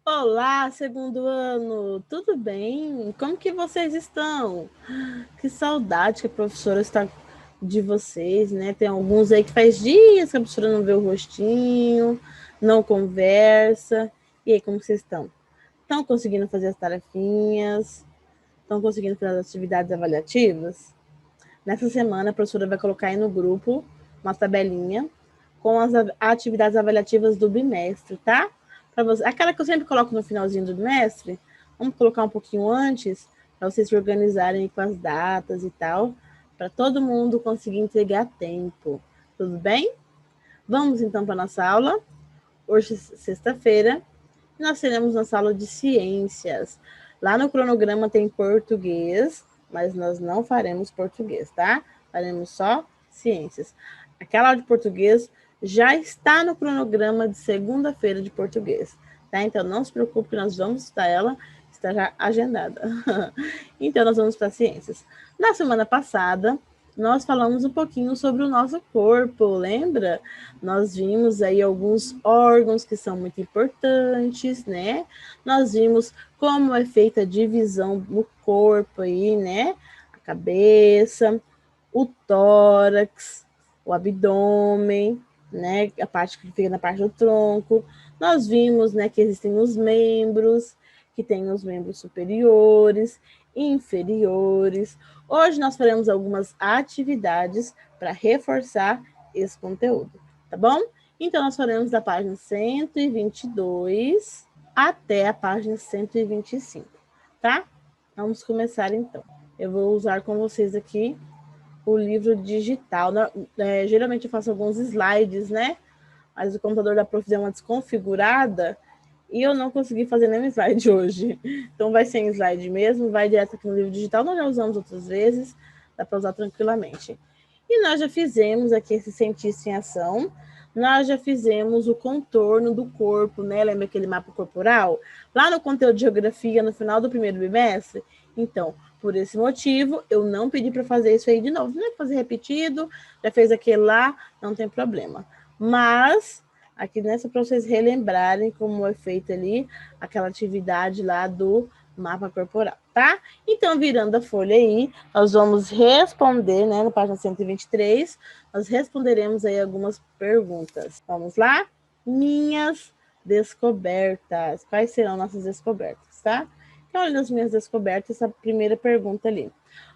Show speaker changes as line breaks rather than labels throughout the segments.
Olá, segundo ano, tudo bem? Como que vocês estão? Que saudade que a professora está de vocês, né? Tem alguns aí que faz dias que a professora não vê o rostinho, não conversa. E aí, como vocês estão? Estão conseguindo fazer as tarefinhas? Estão conseguindo fazer as atividades avaliativas? Nessa semana, a professora vai colocar aí no grupo uma tabelinha com as atividades avaliativas do bimestre, tá? Para você, aquela que eu sempre coloco no finalzinho do bimestre, vamos colocar um pouquinho antes, para vocês se organizarem com as datas e tal, para todo mundo conseguir entregar a tempo. Tudo bem? Vamos então para nossa aula. Hoje, sexta-feira, nós teremos nossa aula de ciências. Lá no cronograma tem português, mas nós não faremos português, tá? Faremos só ciências. Aquela aula de português já está no cronograma de segunda-feira de português, tá? Então não se preocupe que nós vamos estudar ela, está já agendada. Então nós vamos para ciências. Na semana passada, nós falamos um pouquinho sobre o nosso corpo, lembra? Nós vimos aí alguns órgãos que são muito importantes, né? Nós vimos como é feita a divisão no corpo aí, né? A cabeça, o tórax, o abdômen, né? A parte que fica na parte do tronco. Nós vimos, né, que existem os membros, que tem os membros superiores, inferiores. Hoje nós faremos algumas atividades para reforçar esse conteúdo, tá bom? Então, nós faremos da página 122 até a página 125, tá? Vamos começar, então. Eu vou usar com vocês aqui o livro digital. Geralmente eu faço alguns slides, né? Mas o computador da prof deu uma desconfigurada e eu não consegui fazer nenhum slide hoje. Então vai ser em slide mesmo, vai direto aqui no livro digital. Nós já usamos outras vezes, dá para usar tranquilamente. E nós já fizemos aqui esse cientista em ação, nós já fizemos o contorno do corpo, né? Lembra aquele mapa corporal? Lá no conteúdo de geografia, no final do primeiro bimestre? Então, por esse motivo, eu não pedi para fazer isso aí de novo. Não é fazer repetido, já fez aquele lá, não tem problema. Mas, aqui nessa, para vocês relembrarem como é feita ali aquela atividade lá do mapa corporal, tá? Então, virando a folha aí, nós vamos responder, né, na página 123, nós responderemos aí algumas perguntas. Vamos lá? Minhas descobertas. Quais serão nossas descobertas, tá? Então, olha nas minhas descobertas, essa primeira pergunta ali.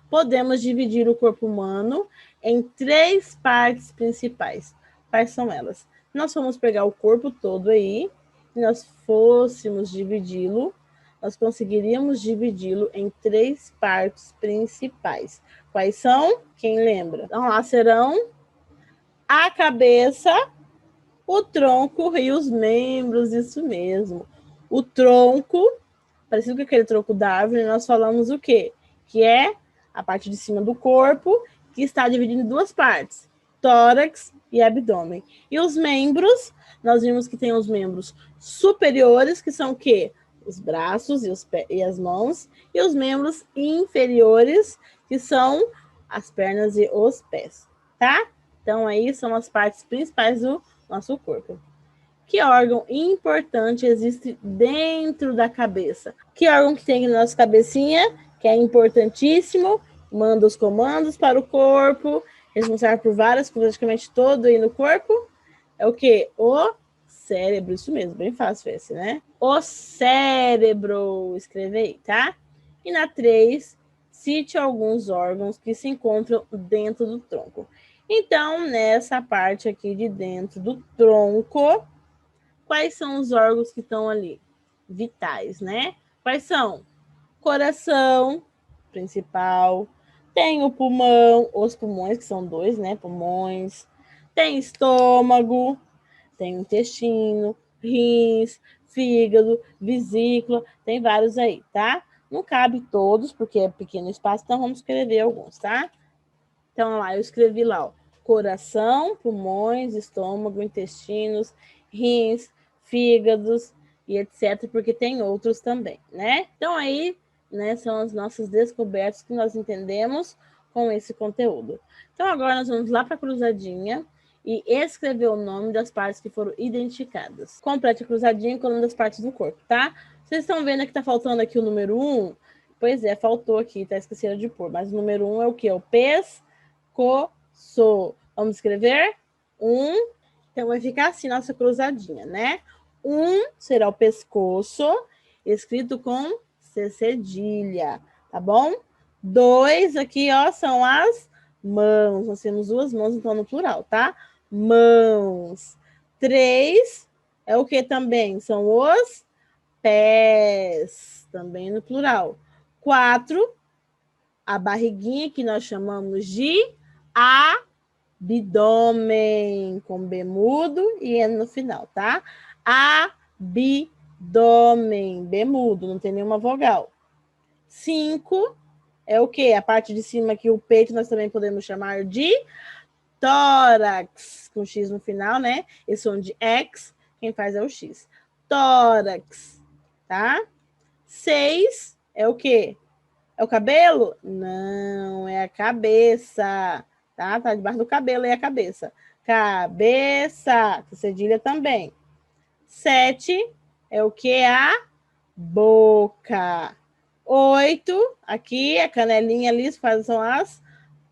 Podemos dividir o corpo humano em 3 partes principais. Quais são elas? Nós vamos pegar o corpo todo aí, se nós fôssemos dividi-lo, nós conseguiríamos dividi-lo em 3 partes principais. Quais são? Quem lembra? Então, lá serão a cabeça, o tronco e os membros, isso mesmo. O tronco, parecido com aquele tronco da árvore, nós falamos o quê? Que é a parte de cima do corpo, que está dividido em 2 partes, tórax e abdômen. E os membros, nós vimos que tem os membros superiores, que são o quê? Os braços e as mãos, e os membros inferiores, que são as pernas e os pés, tá? Então, aí são as partes principais do nosso corpo. Que órgão importante existe dentro da cabeça? Que órgão que tem na nossa cabecinha, que é importantíssimo, manda os comandos para o corpo, responsável por várias coisas, praticamente todo aí no corpo? É o quê? O cérebro, isso mesmo, bem fácil esse, né? O cérebro, escreve aí, tá? E na 3, cite alguns órgãos que se encontram dentro do tronco. Então, nessa parte aqui de dentro do tronco, quais são os órgãos que estão ali? Vitais, né? Quais são? Coração, principal. Tem o pulmão, os pulmões, que são 2, né? Pulmões. Tem estômago, tem o intestino, rins, fígado, vesícula, tem vários aí, tá? Não cabe todos, porque é pequeno espaço, então vamos escrever alguns, tá? Então, lá, eu escrevi lá, ó, coração, pulmões, estômago, intestinos, rins, fígados e etc, porque tem outros também, né? Então, aí, né, são as nossas descobertas que nós entendemos com esse conteúdo. Então, agora nós vamos lá para a cruzadinha e escrever o nome das partes que foram identificadas. Complete a cruzadinha com o nome das partes do corpo, tá? Vocês estão vendo que tá faltando aqui o número 1? Pois é, faltou aqui, tá esquecendo de pôr. Mas o número 1 é o quê? O pescoço. Vamos escrever? 1. Então, vai ficar assim nossa cruzadinha, né? 1 será o pescoço, escrito com C cedilha, tá bom? 2 aqui, ó, são as mãos. Nós temos 2 mãos, então, no plural, tá? Mãos. 3 é o que também? São os pés, também no plural. 4, a barriguinha, que nós chamamos de abdômen, com B mudo e N no final, tá? Abdômen, B mudo, não tem nenhuma vogal. 5 é o quê? A parte de cima aqui, o peito, nós também podemos chamar de tórax, com X no final, né? Esse som de X, quem faz é o X. Tórax, tá? 6 é o quê? É o cabelo? Não, é a cabeça, tá? Tá debaixo do cabelo e a cabeça. Cabeça, cedilha também. 7 é o que? A boca. 8, aqui, a canelinha ali, são as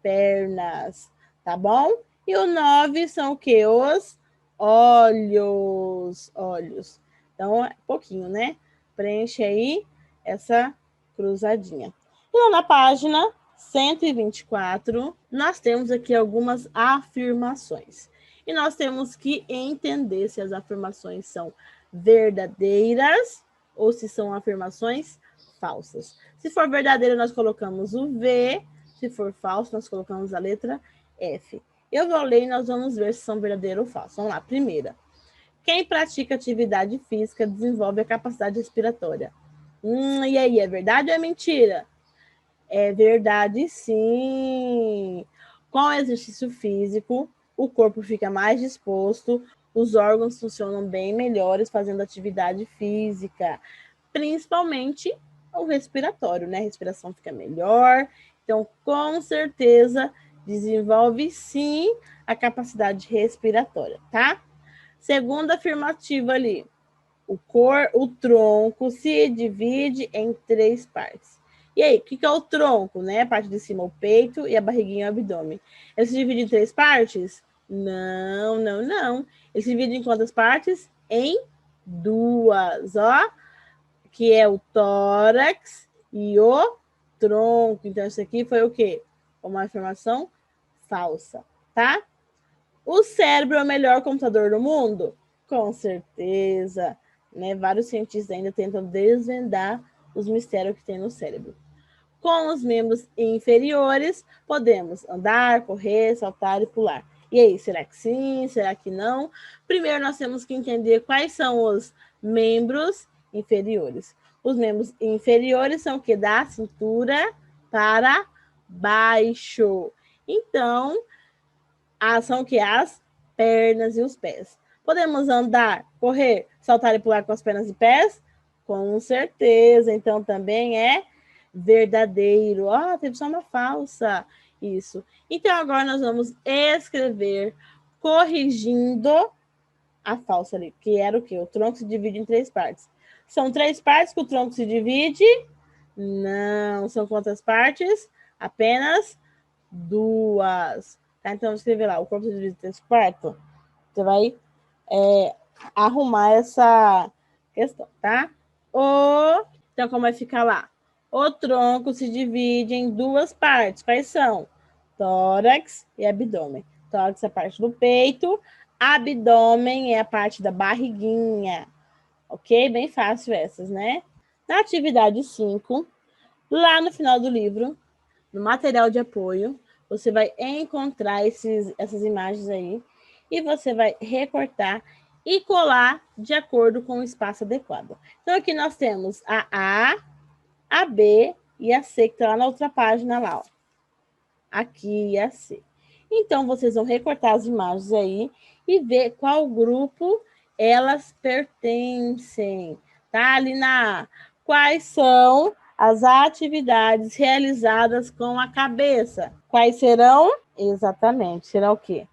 pernas, tá bom? E o 9 são o que? Os olhos. Olhos. Então, é pouquinho, né? Preenche aí essa cruzadinha. Então, na página 124, nós temos aqui algumas afirmações. E nós temos que entender se as afirmações são verdadeiras ou se são afirmações falsas. Se for verdadeira, nós colocamos o V. Se for falso, nós colocamos a letra F. Eu vou ler e nós vamos ver se são verdadeiras ou falsas. Vamos lá. Primeira. Quem pratica atividade física desenvolve a capacidade respiratória. E aí, é verdade ou é mentira? É verdade, sim. Com o exercício físico, o corpo fica mais disposto, os órgãos funcionam bem melhores fazendo atividade física, principalmente o respiratório, né? A respiração fica melhor. Então, com certeza, desenvolve sim a capacidade respiratória, tá? Segunda afirmativa ali. O tronco se divide em 3 partes. E aí, o que é o tronco, né? A parte de cima, o peito, e a barriguinha, o abdômen. Ele se divide em 3 partes? Não, não, não. Ele se divide em quantas partes? Em 2, ó. Que é o tórax e o tronco. Então, isso aqui foi o quê? Uma afirmação falsa, tá? O cérebro é o melhor computador do mundo? Com certeza, né? Vários cientistas ainda tentam desvendar os mistérios que tem no cérebro. Com os membros inferiores, podemos andar, correr, saltar e pular. E aí, será que sim? Será que não? Primeiro, nós temos que entender quais são os membros inferiores. Os membros inferiores são o que? Da cintura para baixo. Então, são o que? As pernas e os pés. Podemos andar, correr, saltar e pular com as pernas e pés? Com certeza. Então, também é verdadeiro. Teve só uma falsa. Isso. Então, agora nós vamos escrever corrigindo a falsa ali, que era o quê? O tronco se divide em 3 partes. São 3 partes que o tronco se divide? Não. São quantas partes? Apenas 2. Tá? Então, vamos escrever lá. O corpo se divide em 3 partes. Você vai arrumar essa questão, tá? Então, como vai ficar lá? O tronco se divide em 2 partes. Quais são? Tórax e abdômen. Tórax é a parte do peito, abdômen é a parte da barriguinha. Ok? Bem fácil essas, né? Na atividade 5, lá no final do livro, no material de apoio, você vai encontrar essas imagens aí e você vai recortar e colar de acordo com o espaço adequado. Então, aqui nós temos a B e a C, que está lá na outra página lá, ó. Aqui e a C. Então, vocês vão recortar as imagens aí e ver qual grupo elas pertencem. Tá? Ali na A. Quais são as atividades realizadas com a cabeça? Quais serão? Exatamente. Será o quê?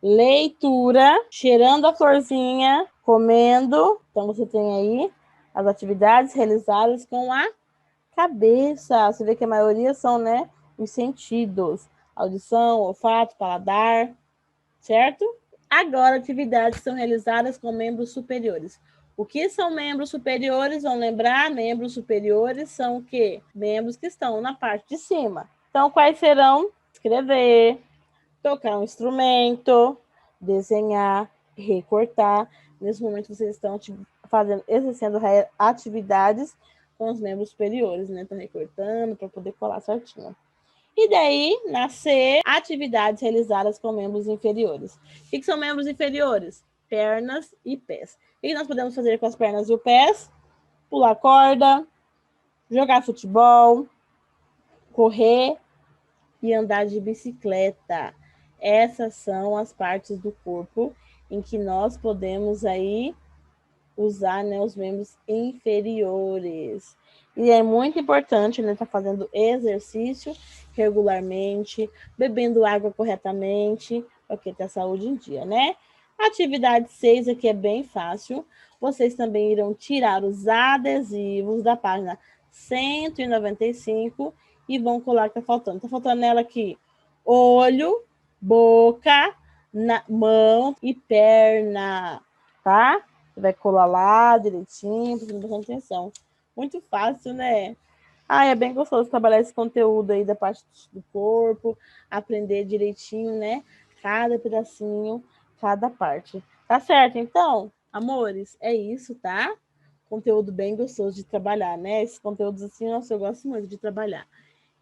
leitura, cheirando a florzinha, comendo. Então, você tem aí as atividades realizadas com a cabeça. Você vê que a maioria são, né, os sentidos. Audição, olfato, paladar, certo? Agora, atividades são realizadas com membros superiores. O que são membros superiores? Vão lembrar, membros superiores são o quê? Membros que estão na parte de cima. Então, quais serão? Escrever, tocar um instrumento, desenhar, recortar. Nesse momento, vocês estão fazendo, exercendo atividades com os membros superiores, né? Estão recortando para poder colar certinho. E daí, nascer atividades realizadas com membros inferiores. O que são membros inferiores? Pernas e pés. O que nós podemos fazer com as pernas e os pés? Pular corda, jogar futebol, correr e andar de bicicleta. Essas são as partes do corpo em que nós podemos aí usar, né, os membros inferiores. E é muito importante, né, estar fazendo exercício regularmente, bebendo água corretamente, para ter a saúde em dia, né? Atividade 6 aqui é bem fácil. Vocês também irão tirar os adesivos da página 195 e vão colar o que está faltando. Está faltando nela aqui olho, boca, mão e perna, tá? Você vai colar lá direitinho, prestando bastante atenção. Muito fácil, né? Ah, é bem gostoso trabalhar esse conteúdo aí da parte do corpo, aprender direitinho, né? Cada pedacinho, cada parte. Tá certo, então? Amores, é isso, tá? Conteúdo bem gostoso de trabalhar, né? Esses conteúdos assim, nossa, eu gosto muito de trabalhar.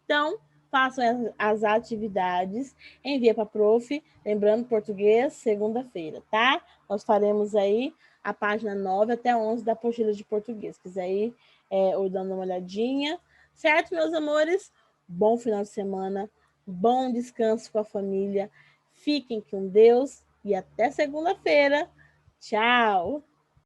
Então, façam as atividades, envia para a prof, lembrando português, segunda-feira, tá? Nós faremos aí a página 9 até 11 da apostila de português. Se quiser ir ou dando uma olhadinha. Certo, meus amores? Bom final de semana, bom descanso com a família. Fiquem com Deus e até segunda-feira. Tchau!